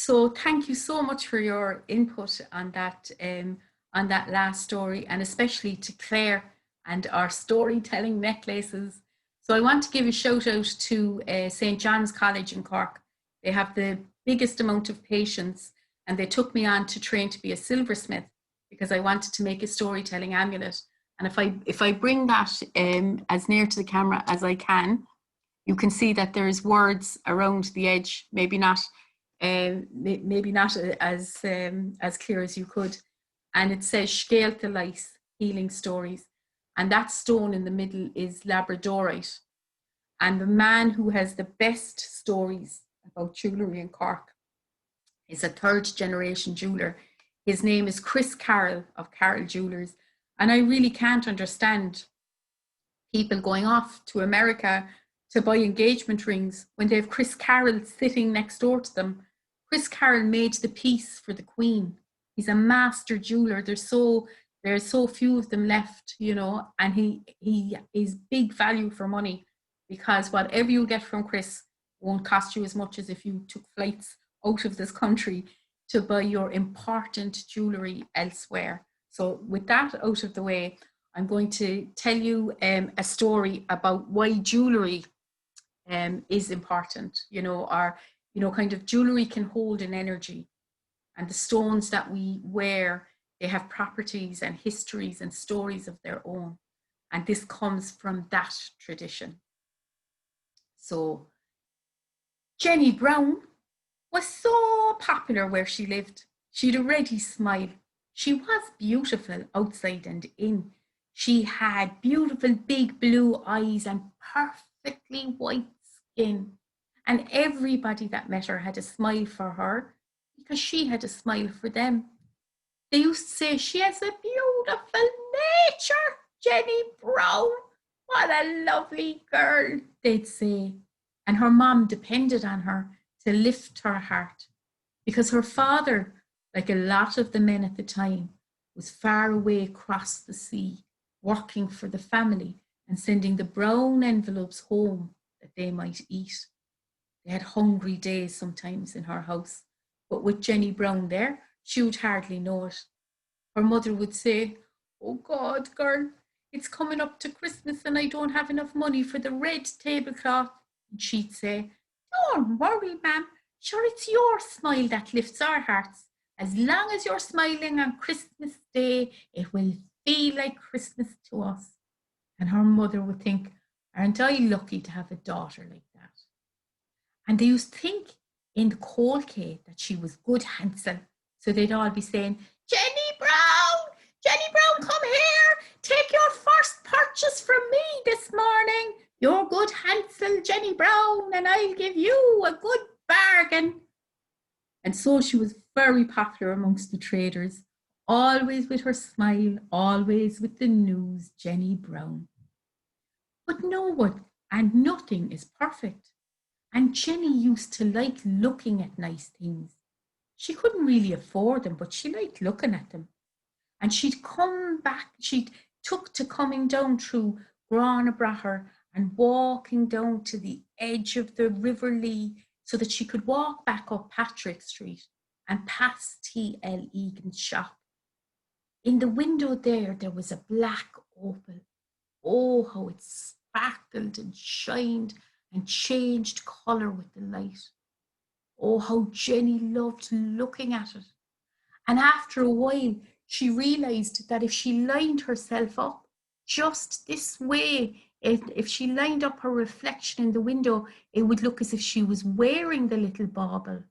So thank you so much for your input on that last story, and especially to Claire and our storytelling necklaces. So I want to give a shout out to St. John's College in Cork. They have the biggest amount of patients, and they took me on to train to be a silversmith because I wanted to make a storytelling amulet. And if I bring that as near to the camera as I can, you can see that there's words around the edge, maybe not as clear as you could. And it says Scéalta Lice, Healing Stories. And that stone in the middle is Labradorite. And the man who has the best stories about jewellery in Cork is a third generation jeweller. His name is Chris Carroll of Carroll Jewellers. And I really can't understand people going off to America to buy engagement rings when they have Chris Carroll sitting next door to them. Chris Carroll made the piece for the Queen. He's a master jeweler. There's so few of them left, and he is big value for money, because whatever you get from Chris won't cost you as much as if you took flights out of this country to buy your important jewellery elsewhere. So with that out of the way, I'm going to tell you a story about why jewellery is important. Kind of jewellery can hold an energy, and the stones that we wear, they have properties and histories and stories of their own. And this comes from that tradition. So Jenny Brown was so popular where she lived. She'd a ready smile. She was beautiful outside and in. She had beautiful big blue eyes and perfectly white skin. And everybody that met her had a smile for her because she had a smile for them. They used to say, she has a beautiful nature, Jenny Brown. What a lovely girl, they'd say. And her mom depended on her to lift her heart, because her father, like a lot of the men at the time, was far away across the sea, working for the family and sending the brown envelopes home that they might eat. They had hungry days sometimes in her house, but with Jenny Brown there, she would hardly know it. Her mother would say, "Oh God, girl, it's coming up to Christmas and I don't have enough money for the red tablecloth." And she'd say, "Don't worry, ma'am. Sure, it's your smile that lifts our hearts. As long as you're smiling on Christmas Day, it will feel like Christmas to us." And her mother would think, "Aren't I lucky to have a daughter like that?" And they used to think in the cold Kate that she was good Hansel. So they'd all be saying, Jenny Brown, come here. Take your first purchase from me this morning. You're good Hansel, Jenny Brown, and I'll give you a good bargain." And so she was very popular amongst the traders, always with her smile, always with the news, Jenny Brown. But no one and nothing is perfect. And Jenny used to like looking at nice things. She couldn't really afford them, but she liked looking at them. And she'd took to coming down through Granabraher and walking down to the edge of the River Lee so that she could walk back up Patrick Street and past T.L. Egan's shop. In the window there was a black opal. Oh, how it sparkled and shined and changed colour with the light. Oh, how Jenny loved looking at it. And after a while, she realised that if she lined herself up just this way, if she lined up her reflection in the window, it would look as if she was wearing the little bauble.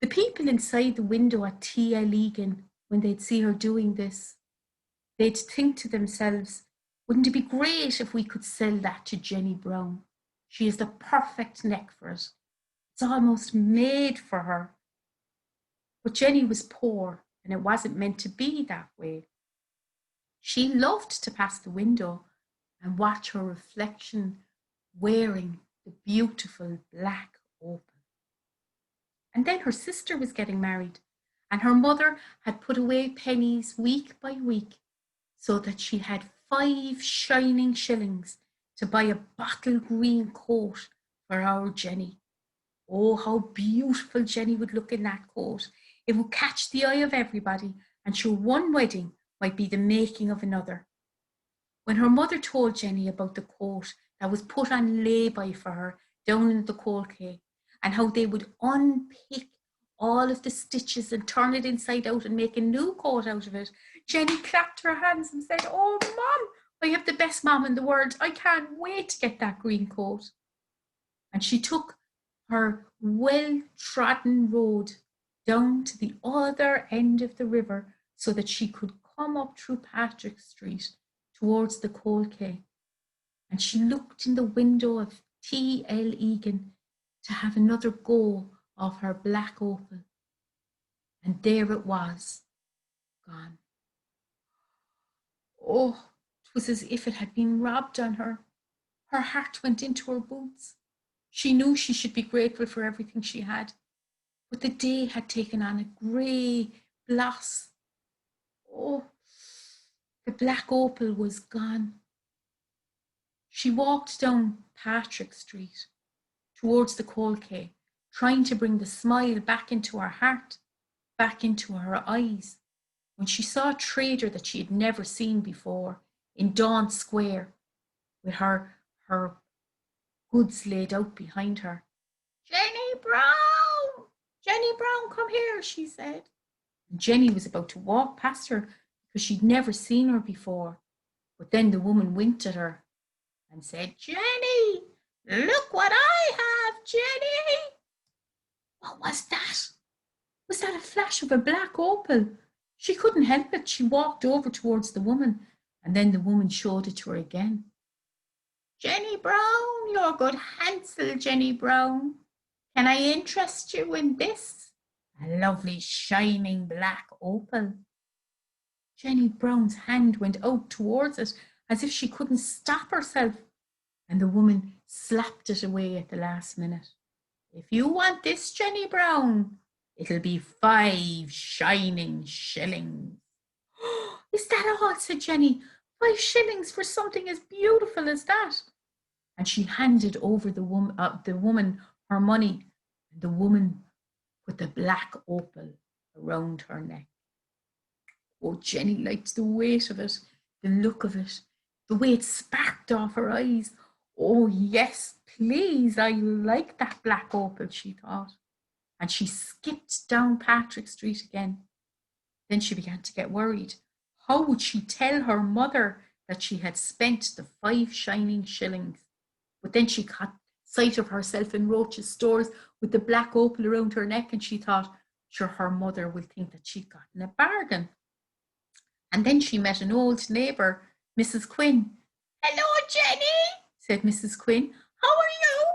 The people inside the window at T.L. Egan, when they'd see her doing this, they'd think to themselves, "Wouldn't it be great if we could sell that to Jenny Brown? She has the perfect neck for it. It's almost made for her." But Jenny was poor, and it wasn't meant to be that way. She loved to pass the window and watch her reflection wearing the beautiful black opal. And then her sister was getting married, and her mother had put away pennies week by week so that she had 5 shining shillings to buy a bottle green coat for our Jenny. Oh, how beautiful Jenny would look in that coat. It would catch the eye of everybody, and sure one wedding might be the making of another. When her mother told Jenny about the coat that was put on lay-by for her down in the coal quay, and how they would unpick all of the stitches and turn it inside out and make a new coat out of it, Jenny clapped her hands and said, "Oh, Mom, I have the best mom in the world. I can't wait to get that green coat." And she took her well-trodden road down to the other end of the river so that she could come up through Patrick Street towards the coal quay. And she looked in the window of T.L. Egan to have another go of her black opal. And there it was, gone. Oh, it was as if it had been robbed on her. Her heart went into her boots. She knew she should be grateful for everything she had, but the day had taken on a grey gloss. Oh, the black opal was gone. She walked down Patrick Street towards the coal quay, trying to bring the smile back into her heart, back into her eyes, when she saw a trader that she had never seen before in Dawn Square with her goods laid out behind her. "Jenny Brown! Jenny Brown, come here," she said. And Jenny was about to walk past her because she'd never seen her before. But then the woman winked at her and said, "Jenny, look what I have, Jenny." What was that? Was that a flash of a black opal? She couldn't help it. She walked over towards the woman, and then the woman showed it to her again. "Jenny Brown, you're good Hansel, Jenny Brown. Can I interest you in this? A lovely shining black opal." Jenny Brown's hand went out towards it as if she couldn't stop herself, and the woman slapped it away at the last minute. "If you want this, Jenny Brown, it'll be 5 shining shillings." "Is that all?" said Jenny. 5 shillings for something as beautiful as that? And she handed over the woman her money, and the woman put the black opal around her neck. Oh, Jenny liked the weight of it, the look of it, the way it sparked off her eyes. "Oh, yes, please, I like that black opal," she thought. And she skipped down Patrick Street again. Then she began to get worried. How would she tell her mother that she had spent the 5 shining shillings? But then she caught sight of herself in Roach's stores with the black opal around her neck, and she thought, sure, her mother will think that she'd gotten a bargain. And then she met an old neighbour, Mrs. Quinn. "Hello, Jenny," said Mrs. Quinn. "How are you?"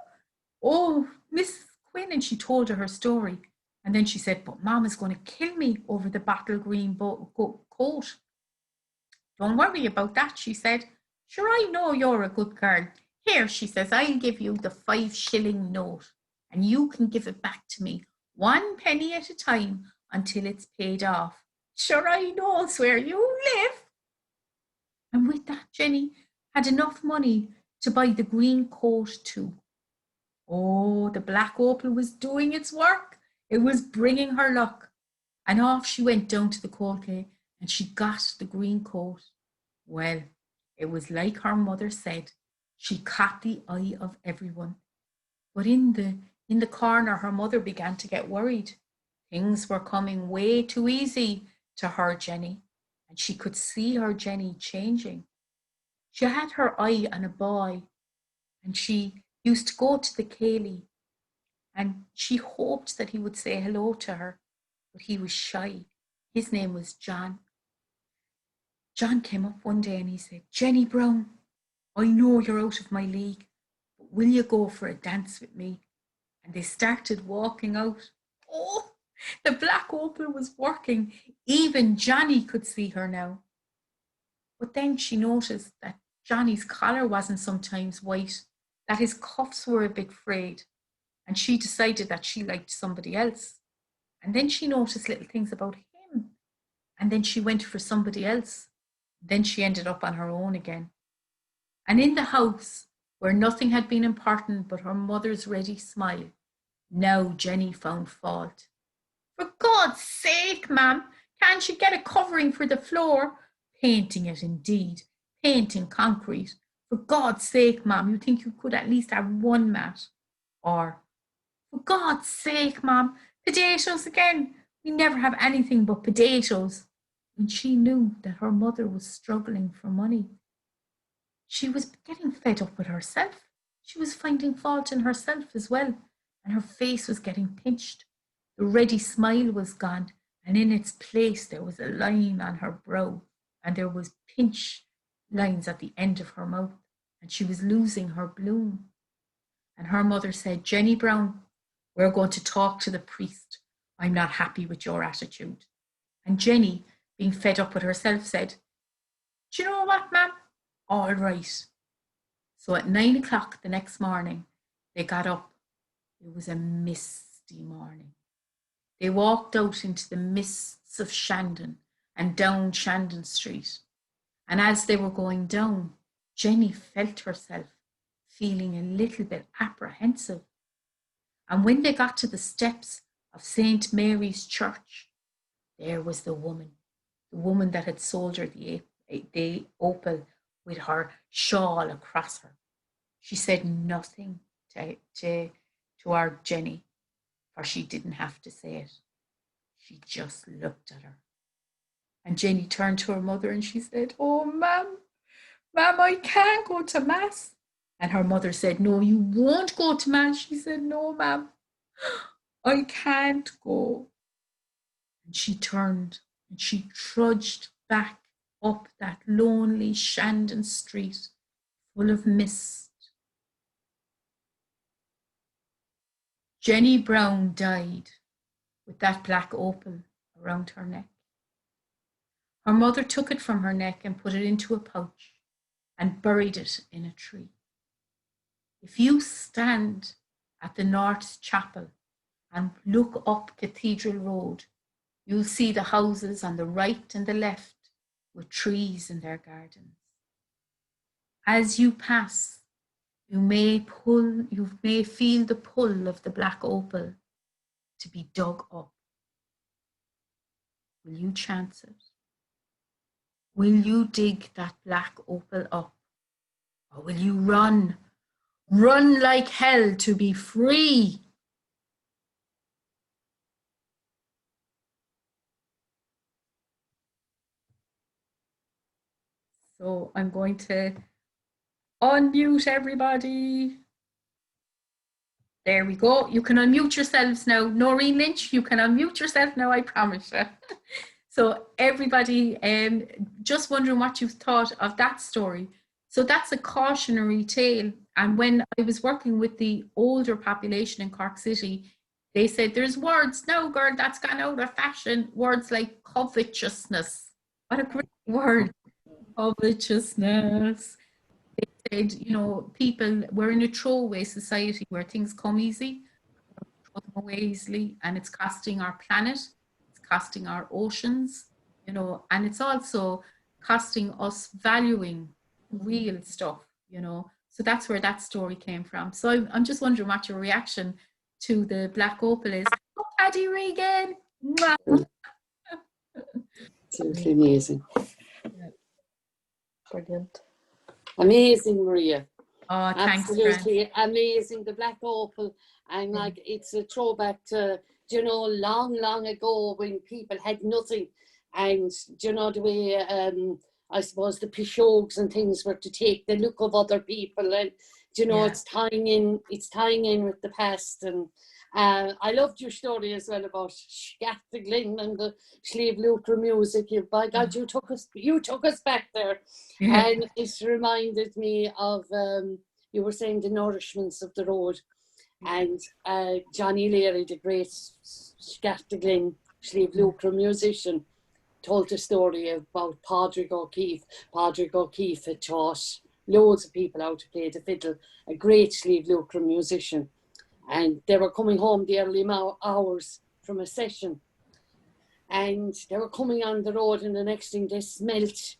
"Oh, Mrs. Quinn," and she told her story. And then she said, "But Mom is going to kill me over the bottle green coat." "Don't worry about that," she said. "Sure, I know you're a good girl. Here," she says, "I'll give you the 5 shilling note, and you can give it back to me 1 penny at a time until it's paid off. Sure, I knows where you live." And with that, Jenny had enough money to buy the green coat too. Oh, the black opal was doing its work. It was bringing her luck. And off she went down to the coal quay, and she got the green coat. Well, it was like her mother said. She caught the eye of everyone. But in the corner, her mother began to get worried. Things were coming way too easy to her Jenny, and she could see her Jenny changing. She had her eye on a boy, and she used to go to the ceilidh, and she hoped that he would say hello to her, but he was shy. His name was John. John came up one day and he said, "Jenny Brown, I know you're out of my league, but will you go for a dance with me?" And they started walking out. Oh, the black opal was working. Even Johnny could see her now. But then she noticed that Johnny's collar wasn't sometimes white, that his cuffs were a bit frayed, and she decided that she liked somebody else. And then she noticed little things about him, and then she went for somebody else. Then she ended up on her own again. And in the house, where nothing had been important but her mother's ready smile, Now Jenny found fault. For God's sake, ma'am, can't you get a covering for the floor? Painting it indeed, painting concrete. For God's sake, ma'am, you think you could at least have one mat? Or, for God's sake, ma'am, potatoes again. We never have anything but potatoes. And she knew that her mother was struggling for money. She was getting fed up with herself. She was finding fault in herself as well, and her face was getting pinched. The ready smile was gone, and in its place there was a line on her brow, and there was pinch lines at the end of her mouth, and she was losing her bloom. And her mother said, Jenny Brown, we're going to talk to the priest. I'm not happy with your attitude. And Jenny, being fed up with herself, said, do you know what, ma'am? All right. So at 9 o'clock the next morning, they got up. It was a misty morning. They walked out into the mists of Shandon and down Shandon Street. And as they were going down, Jenny felt herself feeling a little bit apprehensive. And when they got to the steps of St. Mary's Church, there was the woman that had sold her the opal with her shawl across her. She said nothing to our Jenny, for she didn't have to say it. She just looked at her. And Jenny turned to her mother and she said, oh, ma'am, I can't go to Mass. And her mother said, no, you won't go to Mass. She said, no, ma'am, I can't go. And she turned and she trudged back up that lonely Shandon Street full of mist. Jenny Brown died with that black opal around her neck. Her mother took it from her neck and put it into a pouch and buried it in a tree. If you stand at the North Chapel and look up Cathedral Road, you'll see the houses on the right and the left with trees in their gardens. As you pass, you may feel the pull of the black opal to be dug up. Will you chance it? Will you dig that black opal up? Or will you run like hell to be free? So I'm going to unmute everybody. There we go. You can unmute yourselves now. Noreen Lynch, you can unmute yourself now, I promise you. So everybody, just wondering what you thought of that story. So that's a cautionary tale. And when I was working with the older population in Cork City, they said there's words, no girl, that's gone out of fashion. Words like covetousness. What a great word, covetousness. They said, people, we're in a throwaway society where things come easy, throw them away easily, and it's costing our planet, it's costing our oceans, and it's also costing us valuing real stuff, So that's where that story came from. So I'm just wondering what your reaction to the black opal is. Oh, Paddy Regan! Absolutely amazing. Yeah. Brilliant. Amazing, Maria. Oh, thanks, absolutely amazing. The black opal, and like it's a throwback to long ago when people had nothing, and the way I suppose the pishogues and things were to take the look of other people, and it's tying in with the past. And I loved your story as well about Gillen and the Sliabh Luachra music. By God, you took us back there. Yeah. And it reminded me of you were saying the nourishments of the road, and Johnny Leary, the great Gillen Sliabh Luachra musician, told a story about Padraig O'Keefe. Padraig O'Keefe had taught loads of people how to play the fiddle, a great Sliabh Luachra musician. And they were coming home the early hours from a session. And they were coming on the road, and the next thing they smelt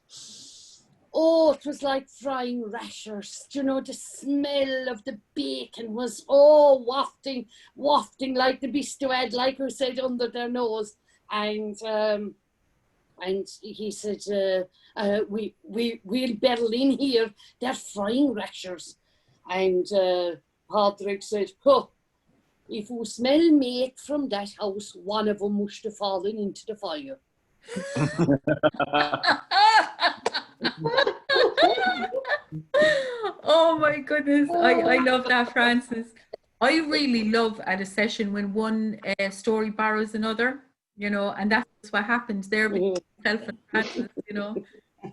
oh, it was like frying rashers. You know, the smell of the bacon was, oh, wafting like the bistouad, like I said, under their nose. And he said, we'll battle in here. They're frying rashers. And Patrick said, oh, if you smell meat from that house, one of them must have fallen into the fire. Oh my goodness, I love that, Francis. I really love at a session when one story borrows another, you know, and that's what happened there between myself and Francis, you know.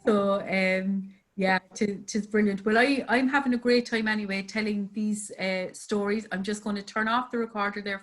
So yeah, it's brilliant. Well, I'm having a great time anyway telling these stories. I'm just going to turn off the recorder there for